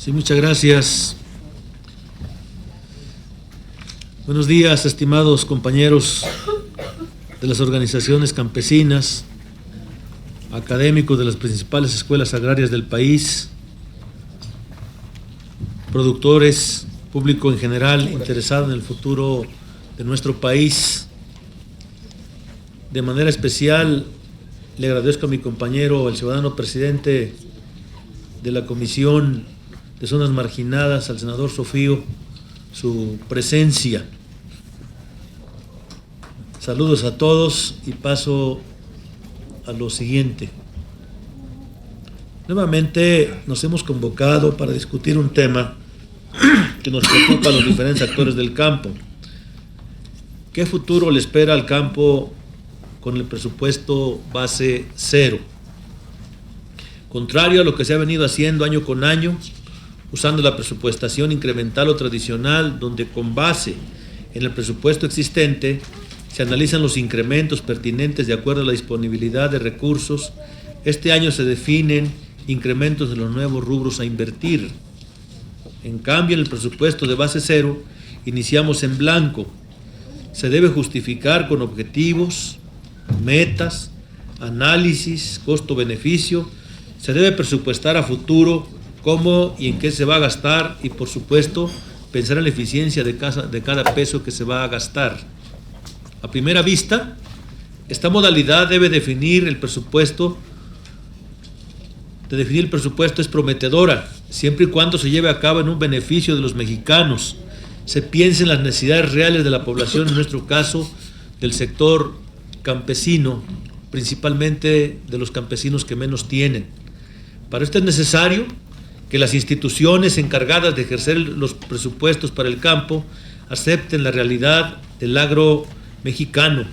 Sí, muchas gracias. Buenos días, estimados compañeros de las organizaciones campesinas, académicos de las principales escuelas agrarias del país, productores, público en general interesado en el futuro de nuestro país. De manera especial, le agradezco a mi compañero, el ciudadano presidente de la Comisión de Zonas Marginadas, al senador Sofío, su presencia. Saludos a todos y paso a lo siguiente. Nuevamente nos hemos convocado para discutir un tema que nos preocupa a los diferentes actores del campo. ¿Qué futuro le espera al campo con el presupuesto base cero? Contrario a lo que se ha venido haciendo año con año, usando la presupuestación incremental o tradicional, donde con base en el presupuesto existente se analizan los incrementos pertinentes de acuerdo a la disponibilidad de recursos. Este año se definen incrementos de los nuevos rubros a invertir. En cambio, en el presupuesto de base cero, iniciamos en blanco. Se debe justificar con objetivos, metas, análisis, costo-beneficio. Se debe presupuestar a futuro cómo y en qué se va a gastar y, por supuesto, pensar en la eficiencia de cada peso que se va a gastar. A primera vista, esta modalidad debe definir el presupuesto. De definir el presupuesto es prometedora, siempre y cuando se lleve a cabo en un beneficio de los mexicanos. Se piense en las necesidades reales de la población, en nuestro caso, del sector campesino, principalmente de los campesinos que menos tienen. Para esto es necesario que las instituciones encargadas de ejercer los presupuestos para el campo acepten la realidad del agro mexicano.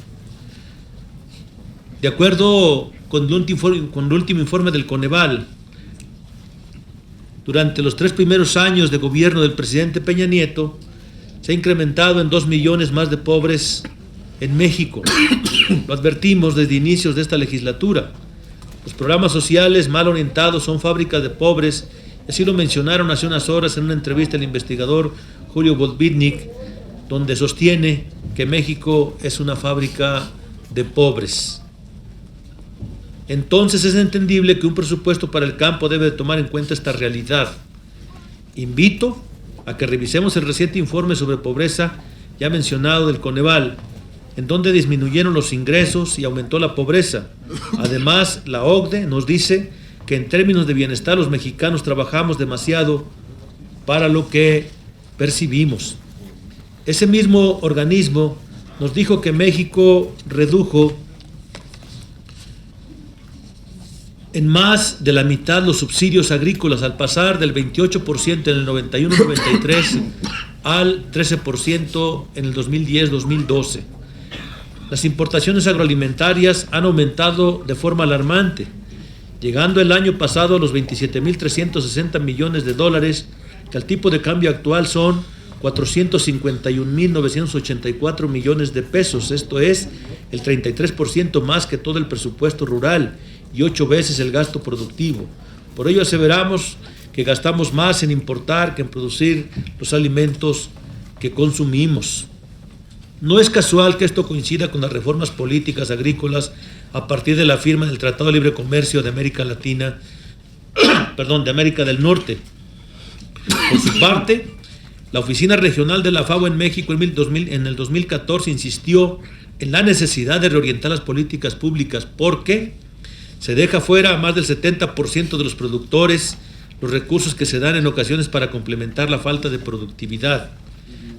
De acuerdo con el último informe del Coneval, durante los 3 primeros años de gobierno del presidente Peña Nieto, se ha incrementado en 2 millones más de pobres en México. Lo advertimos desde inicios de esta legislatura. Los programas sociales mal orientados son fábricas de pobres. Así lo mencionaron hace unas horas en una entrevista el investigador Julio Vodvitnik, donde sostiene que México es una fábrica de pobres. Entonces es entendible que un presupuesto para el campo debe tomar en cuenta esta realidad. Invito a que revisemos el reciente informe sobre pobreza ya mencionado del Coneval, en donde disminuyeron los ingresos y aumentó la pobreza. Además, la OCDE nos dice que en términos de bienestar los mexicanos trabajamos demasiado para lo que percibimos. Ese mismo organismo nos dijo que México redujo en más de la mitad los subsidios agrícolas al pasar del 28% en el 91-93 al 13% en el 2010-2012. Las importaciones agroalimentarias han aumentado de forma alarmante, llegando el año pasado a los 27.360 millones de dólares, que al tipo de cambio actual son 451.984 millones de pesos. Esto es el 33% más que todo el presupuesto rural y 8 veces el gasto productivo. Por ello aseveramos que gastamos más en importar que en producir los alimentos que consumimos. No es casual que esto coincida con las reformas políticas agrícolas a partir de la firma del Tratado de Libre Comercio de América Latina, de América del Norte. Por su parte, la Oficina Regional de la FAO en México en el 2014 insistió en la necesidad de reorientar las políticas públicas porque se deja fuera a más del 70% de los productores los recursos que se dan en ocasiones para complementar la falta de productividad.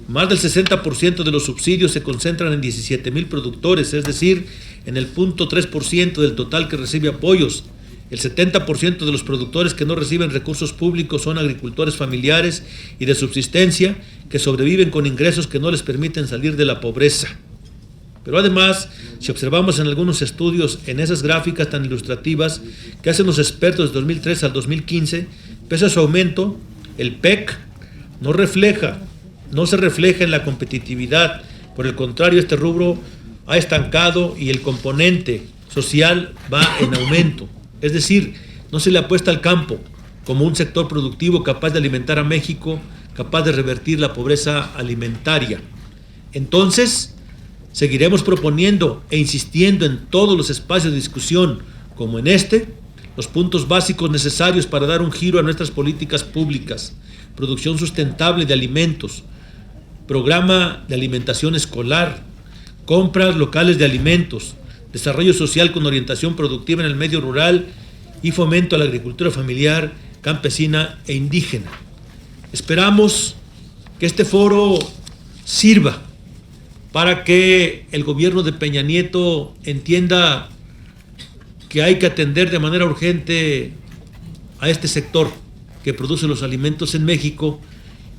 Más del 60% de los subsidios se concentran en 17,000 productores, es decir, en el 0.3% del total que recibe apoyos. El 70% de los productores que no reciben recursos públicos son agricultores familiares y de subsistencia que sobreviven con ingresos que no les permiten salir de la pobreza. Pero además, si observamos en algunos estudios en esas gráficas tan ilustrativas que hacen los expertos de 2003 al 2015, pese a su aumento, el PEC no se refleja en la competitividad. Por el contrario, este rubro ha estancado y el componente social va en aumento. Es decir, no se le apuesta al campo, como un sector productivo capaz de alimentar a México, capaz de revertir la pobreza alimentaria. Entonces, seguiremos proponiendo e insistiendo en todos los espacios de discusión, como en este, los puntos básicos necesarios para dar un giro a nuestras políticas públicas: producción sustentable de alimentos, programa de alimentación escolar, compras locales de alimentos, desarrollo social con orientación productiva en el medio rural y fomento a la agricultura familiar, campesina e indígena. Esperamos que este foro sirva para que el gobierno de Peña Nieto entienda que hay que atender de manera urgente a este sector que produce los alimentos en México,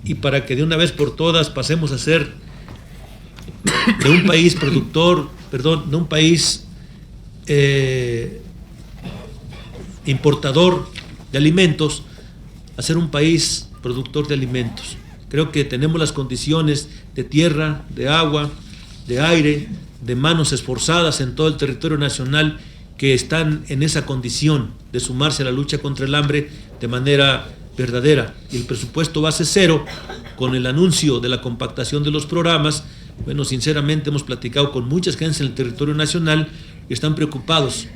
y para que de una vez por todas pasemos a ser de un país productor, de un país importador de alimentos, a ser un país productor de alimentos. Creo que tenemos las condiciones de tierra, de agua, de aire, de manos esforzadas en todo el territorio nacional que están en esa condición de sumarse a la lucha contra el hambre de manera verdadera. Y el presupuesto base cero, con el anuncio de la compactación de los programas, bueno, sinceramente hemos platicado con muchas gentes en el territorio nacional y están preocupados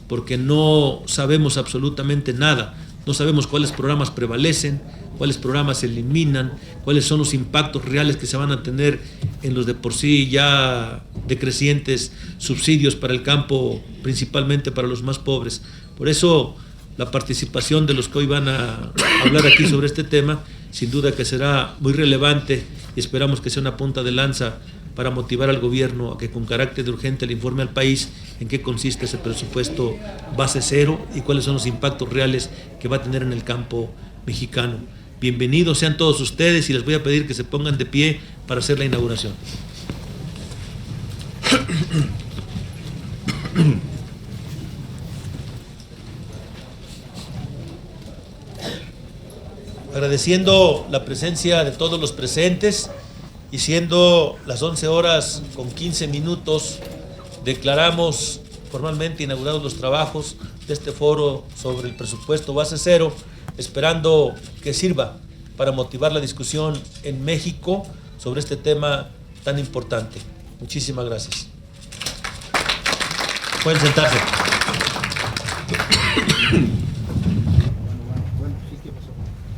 porque no sabemos absolutamente nada. No sabemos cuáles programas prevalecen, cuáles programas se eliminan, cuáles son los impactos reales que se van a tener en los de por sí ya decrecientes subsidios para el campo, principalmente para los más pobres. Por eso la participación de los que hoy van a hablar aquí sobre este tema, sin duda que será muy relevante, y esperamos que sea una punta de lanza para motivar al gobierno a que con carácter de urgente le informe al país en qué consiste ese presupuesto base cero y cuáles son los impactos reales que va a tener en el campo mexicano. Bienvenidos sean todos ustedes, y les voy a pedir que se pongan de pie para hacer la inauguración. Agradeciendo la presencia de todos los presentes, y siendo las 11:15, declaramos formalmente inaugurados los trabajos de este foro sobre el presupuesto base cero, esperando que sirva para motivar la discusión en México sobre este tema tan importante. Muchísimas gracias. Pueden sentarse.